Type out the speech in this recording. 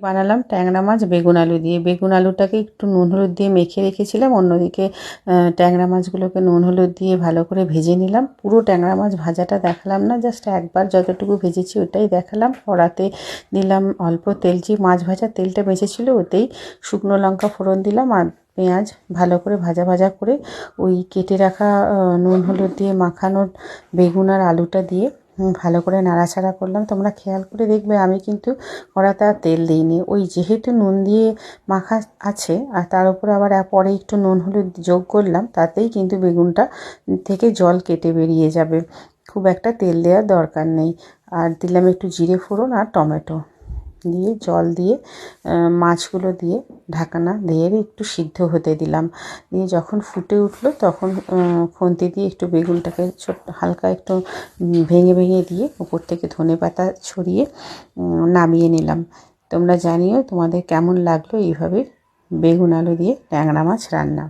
বানালাম ট্যাংরা মাছ বেগুন আলু দিয়ে। বেগুন আলুটাকে একটু নুন হলুদ দিয়ে মেখে রেখেছিলাম, অন্যদিকে ট্যাংরা মাছগুলোকে নুন হলুদ দিয়ে ভালো করে ভেজে নিলাম। পুরো ট্যাংরা মাছ ভাজাটা দেখালাম না, জাস্ট একবার যতটুকু ভেজেছি ওটাই দেখালাম। কড়াতে দিলাম অল্প তেল, যে মাছ ভাজার তেলটা বেঁচেছিল ওতেই শুকনো লঙ্কা ফোড়ন দিলাম আর পেঁয়াজ ভালো করে ভাজা ভাজা করে ওই কেটে রাখা নুন হলুদ দিয়ে মাখানো বেগুন আর আলুটা দিয়ে ভালো করে নাড়াচাড়া করলাম। তোমরা খেয়াল করে দেখবে আমি কিন্তু কড়াতে আর তেল দিইনি, ওই যেহেতু নুন দিয়ে মাখা আছে আর তার উপরে আবার পরে একটু নুন হলুদ যোগ করলাম, তাতেই কিন্তু বেগুনটা থেকে জল কেটে বেরিয়ে যাবে, খুব একটা তেল দেওয়ার দরকার নেই। আর দিলাম একটু জিরে ফোড়ন আর টমেটো দিয়ে জল দিয়ে মাছগুলো দিয়ে ঢাকনা দিয়ে একটু সিদ্ধ হতে দিলাম। দিয়ে যখন ফুটে উঠলো তখন খুন্তি দিয়ে একটু বেগুনটাকে হালকা একটু ভেঙে ভেঙে দিয়ে উপর থেকে ধনেপাতা ছড়িয়ে নামিয়ে নিলাম। তোমরা জানিও তোমাদের কেমন লাগলো এইভাবে বেগুন আলু দিয়ে ট্যাংরা মাছ রান্না।